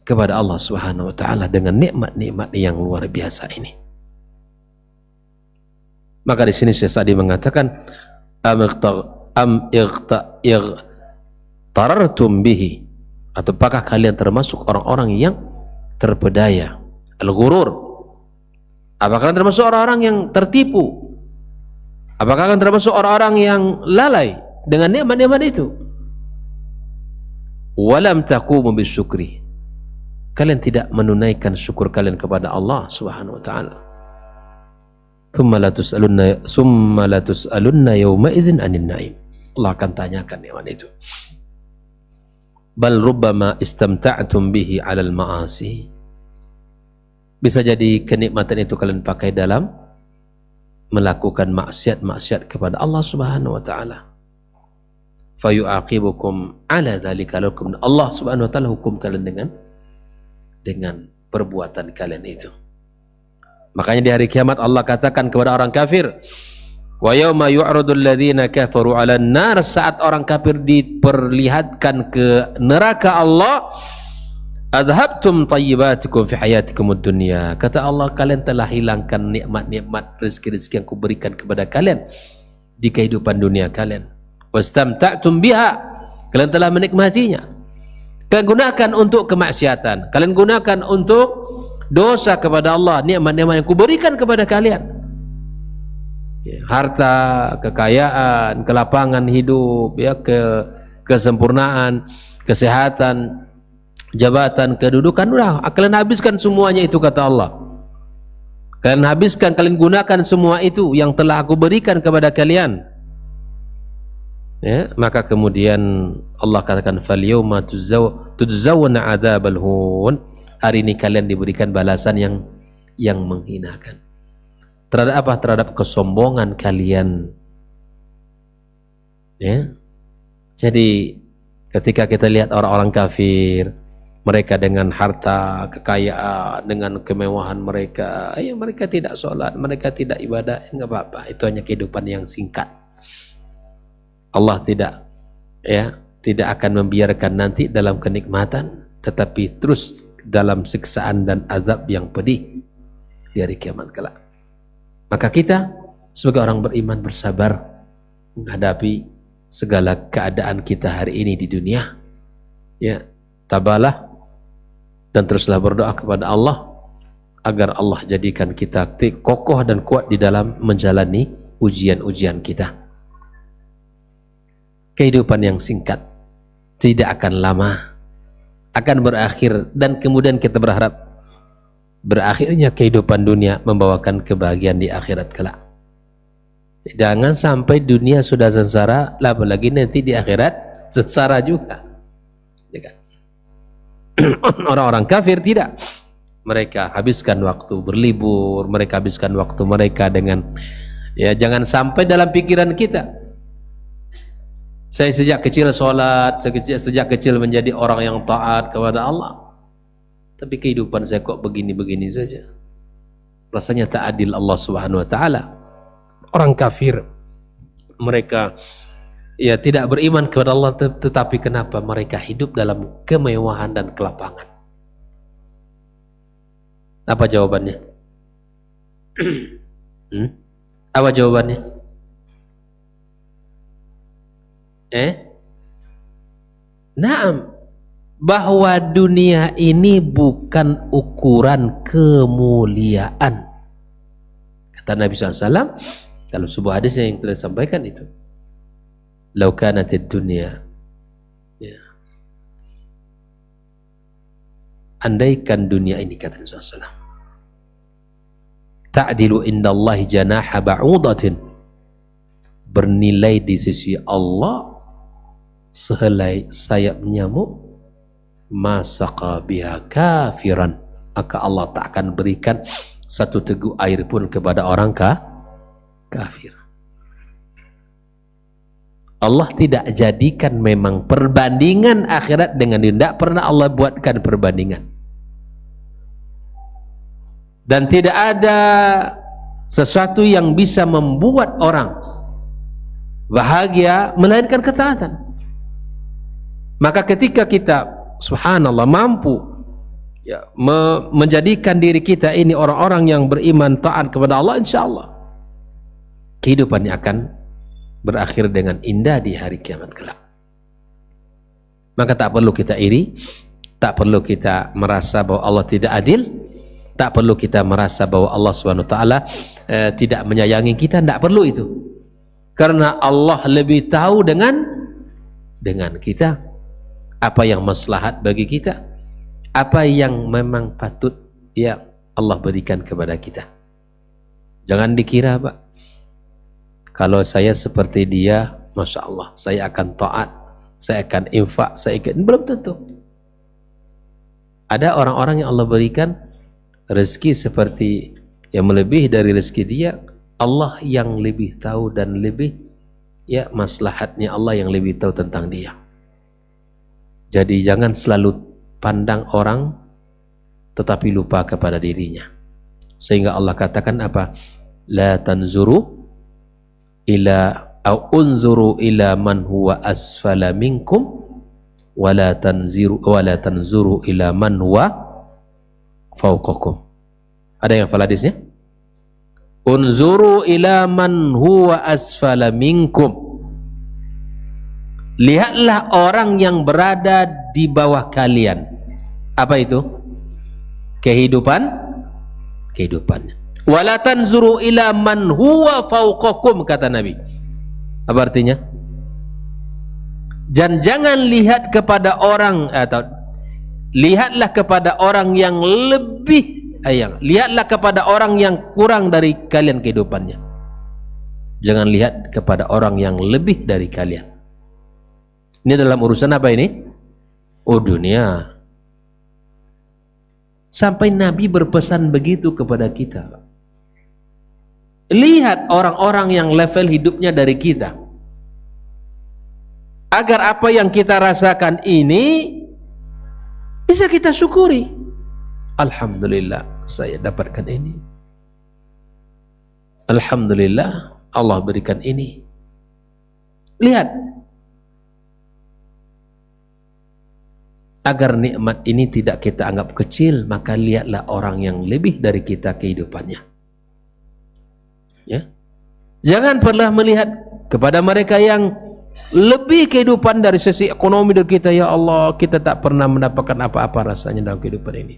kepada Allah Subhanahu wa taala dengan nikmat-nikmat yang luar biasa ini. Maka di sini Syekh Sa'di mengatakan, tarartum bihi, atau apakah kalian termasuk orang-orang yang terpedaya, al-ghurur? Apakah kalian termasuk orang-orang yang tertipu? Apakah kalian termasuk orang-orang yang lalai dengan nikmat-nikmat itu? Walam taqumu bisyukri, kalian tidak menunaikan syukur kalian kepada Allah Subhanahu wa taala. Tsumma la tus'alunna yawma idzin anin na'im. Allah akan tanyakan nikmat itu. Bal rubbama istamta'tum bihi 'alal ma'asi. Bisa jadi kenikmatan itu kalian pakai dalam melakukan maksiat-maksiat kepada Allah Subhanahu wa taala. Fayu'aqibukum 'ala dzalika, lakum Allah Subhanahu wa taala hukum kalian dengan perbuatan kalian itu. Makanya di hari kiamat Allah katakan kepada orang kafir, wa yauma yu'radul ladzina kafaru 'alan nar, saat orang kafir diperlihatkan ke neraka Allah, adhabtum tayyibatikum fi hayatikumud dunya, kata Allah, kalian telah hilangkan nikmat-nikmat rezeki-rezeki yang kuberikan kepada kalian di kehidupan dunia kalian. Wastamta'tum biha, kalian telah menikmatinya. Kalian gunakan untuk kemaksiatan, kalian gunakan untuk dosa kepada Allah, nikmat-nikmat yang kuberikan kepada kalian, ya, harta, kekayaan, kelapangan hidup, ya, kesempurnaan, kesehatan, jabatan, kedudukan, udah kalian habiskan semuanya itu, kata Allah. Kalian habiskan, kalian gunakan semua itu yang telah aku berikan kepada kalian, ya. Maka kemudian Allah katakan, fal yauma tujzawna adzabal hun, hari ini kalian diberikan balasan yang menghinakan. Terhadap apa? Terhadap kesombongan kalian, ya. Jadi ketika kita lihat orang-orang kafir mereka dengan harta, kekayaan, dengan kemewahan mereka, ya mereka tidak sholat, mereka tidak ibadah, enggak apa-apa. Itu hanya kehidupan yang singkat. Allah tidak akan membiarkan nanti dalam kenikmatan, tetapi terus dalam siksaan dan azab yang pedih di hari kiamat kelak. Maka kita sebagai orang beriman bersabar menghadapi segala keadaan kita hari ini di dunia. Ya, tabahlah dan teruslah berdoa kepada Allah agar Allah jadikan kita kokoh dan kuat di dalam menjalani ujian-ujian kita. Kehidupan yang singkat, tidak akan lama, akan berakhir, dan kemudian kita berharap berakhirnya kehidupan dunia membawakan kebahagiaan di akhirat kelak. Jangan sampai dunia sudah sengsara, apalagi nanti di akhirat sengsara juga. Orang-orang kafir tidak. Mereka habiskan waktu berlibur, mereka habiskan waktu mereka dengan, ya jangan sampai dalam pikiran kita, saya sejak kecil sholat, sejak kecil menjadi orang yang taat kepada Allah, tapi kehidupan saya kok begini-begini saja. Rasanya tak adil Allah Subhanahu wa taala. Orang kafir, mereka ya tidak beriman kepada Allah, tetapi kenapa mereka hidup dalam kemewahan dan kelapangan? Apa jawabannya? Apa jawabannya? Naam, bahwa dunia ini bukan ukuran kemuliaan. Kata Nabi SAW dalam sebuah hadis yang telah disampaikan itu, "Lau kanatid dunya," ya, andaikan dunia ini, kata Nabi SAW, "ta'dilu indallahi janaha ba'udatin," bernilai di sisi Allah sehelai sayap nyamuk, "masaqa biha kafiran," maka Allah tak akan berikan satu teguk air pun kepada orang kafir. Allah tidak jadikan memang perbandingan akhirat dengan dunia. Tidak pernah Allah buatkan perbandingan. Dan tidak ada sesuatu yang bisa membuat orang bahagia melainkan ketaatan. Maka ketika kita subhanallah mampu ya, menjadikan diri kita ini orang-orang yang beriman taat kepada Allah, insyaallah kehidupannya akan berakhir dengan indah di hari kiamat kelak. Maka tak perlu kita iri, tak perlu kita merasa bahwa Allah tidak adil, tak perlu kita merasa bahwa Allah SWT tidak menyayangi kita, tidak perlu itu. Karena Allah lebih tahu dengan kita, apa yang maslahat bagi kita, apa yang memang patut ya Allah berikan kepada kita. Jangan dikira Pak, kalau saya seperti dia, Masya Allah, saya akan taat, saya akan infak, saya akan, belum tentu. Ada orang-orang yang Allah berikan rezeki seperti yang melebihi dari rezeki dia, Allah yang lebih tahu dan lebih ya maslahatnya Allah yang lebih tahu tentang dia. Jadi jangan selalu pandang orang tetapi lupa kepada dirinya. Sehingga Allah katakan apa? La tanzuru ila au unzuru ila man huwa asfala minkum wala tanzuru ila man huwa fawqakum. Ada yang hafal hadisnya? Unzuru ila man huwa asfala minkum. Lihatlah orang yang berada di bawah kalian. Apa itu? Kehidupannya. Wala tanzuru ila man huwa fawqakum, kata Nabi. Apa artinya? Dan jangan lihat kepada orang, atau lihatlah kepada orang yang lebih, lihatlah kepada orang yang kurang dari kalian kehidupannya. Jangan lihat kepada orang yang lebih dari kalian. Ini dalam urusan apa ini? Oh, dunia. Sampai Nabi berpesan begitu kepada kita. Lihat orang-orang yang level hidupnya dari kita, agar apa yang kita rasakan ini Bisa kita syukuri. Alhamdulillah saya dapatkan ini. Alhamdulillah Allah berikan ini. Lihat, agar nikmat ini tidak kita anggap kecil, maka lihatlah orang yang lebih dari kita kehidupannya. Ya, jangan pernah melihat kepada mereka yang lebih kehidupan dari sisi ekonomi dari kita. Ya Allah, kita tak pernah mendapatkan apa-apa rasanya dalam kehidupan ini.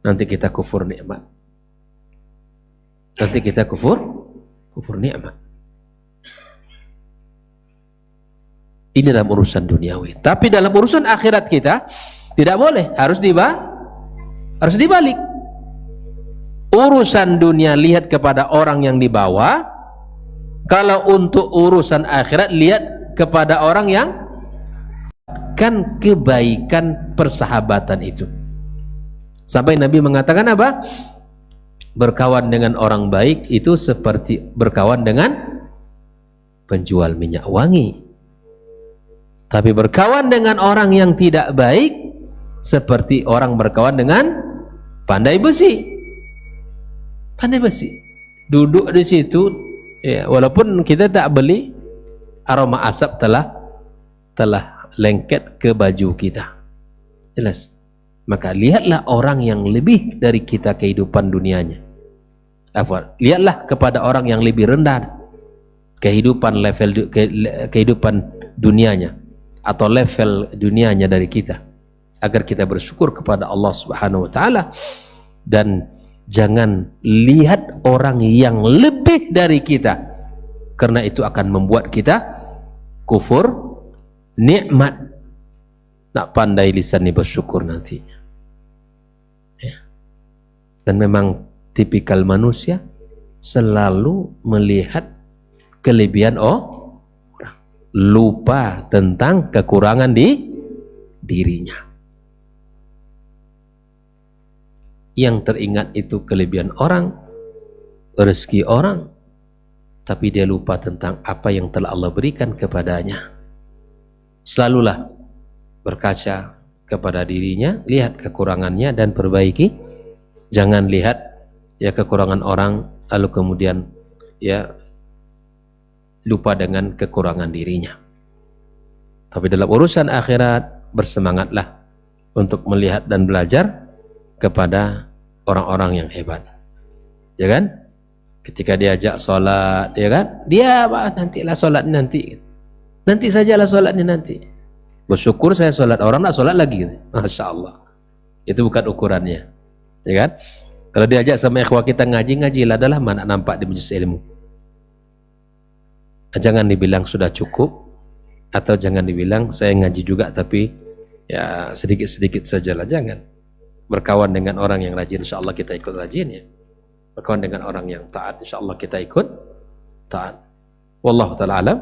Nanti kita kufur nikmat. Nanti kita kufur nikmat. Ini dalam urusan duniawi. Tapi dalam urusan akhirat kita tidak boleh, harus dibalik. Urusan dunia lihat kepada orang yang di bawah. Kalau untuk urusan akhirat lihat kepada orang yang kan kebaikan persahabatan itu. Sampai Nabi mengatakan apa? Berkawan dengan orang baik itu seperti berkawan dengan penjual minyak wangi. Tapi berkawan dengan orang yang tidak baik seperti orang berkawan dengan pandai besi. Pandai besi. Duduk di situ, ya, walaupun kita tak beli, aroma asap telah lengket ke baju kita. Jelas. Maka lihatlah orang yang lebih dari kita kehidupan dunianya. Lihatlah kepada orang yang lebih rendah kehidupan dunianya atau level dunianya dari kita, agar kita bersyukur kepada Allah Subhanahu wa taala. Dan jangan lihat orang yang lebih dari kita, karena itu akan membuat kita kufur nikmat. Nak pandai lisan ni bersyukur nantinya. Dan memang tipikal manusia selalu melihat kelebihan orang, lupa tentang kekurangan di dirinya. Yang teringat itu kelebihan orang, rezeki orang, tapi dia lupa tentang apa yang telah Allah berikan kepadanya. Selalulah berkaca kepada dirinya, lihat kekurangannya dan perbaiki. Jangan lihat ya kekurangan orang lalu kemudian ya lupa dengan kekurangan dirinya. Tapi dalam urusan akhirat bersemangatlah untuk melihat dan belajar kepada orang-orang yang hebat. Ya kan? Ketika diajak sholat, ya kan? Dia nantilah sholat nanti. Nanti sajalah sholatnya nanti. Bersyukur saya sholat, orang nak sholat lagi. Masya Allah. Itu bukan ukurannya. Ya kan? Kalau diajak sama ikhwah kita ngaji-ngajilah, adalah mana nampak di majelis ilmu. Jangan dibilang sudah cukup, atau jangan dibilang saya ngaji juga tapi ya sedikit-sedikit sajalah. Jangan. Berkawan dengan orang yang rajin, insyaallah kita ikut rajin ya. Berkawan dengan orang yang taat, insyaallah kita ikut taat. Wallahu ta'ala alam.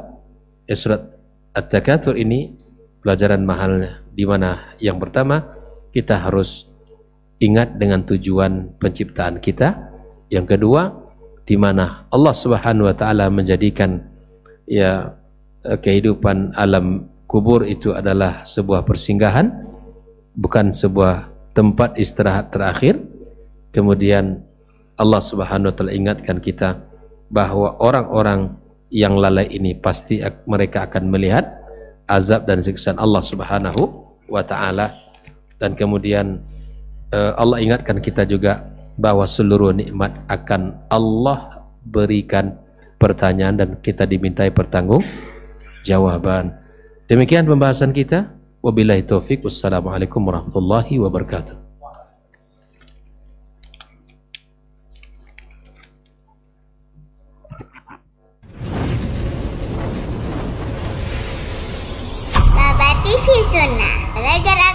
Ya, surat At-Takatsur ini pelajaran mahalnya, di mana yang pertama kita harus ingat dengan tujuan penciptaan kita. Yang kedua, di mana Allah Subhanahu wa taala menjadikan ya kehidupan alam kubur itu adalah sebuah persinggahan, bukan sebuah tempat istirahat terakhir. Kemudian Allah Subhanahu wa taala ingatkan kita bahwa orang-orang yang lalai ini pasti mereka akan melihat azab dan siksaan Allah Subhanahu wa taala. Dan kemudian Allah ingatkan kita juga bahwa seluruh nikmat akan Allah berikan pertanyaan dan kita dimintai pertanggungjawaban. Demikian pembahasan kita. Wabillahi taufik. Wassalamualaikum warahmatullahi wabarakatuh. Baba TV Sunnah, belajar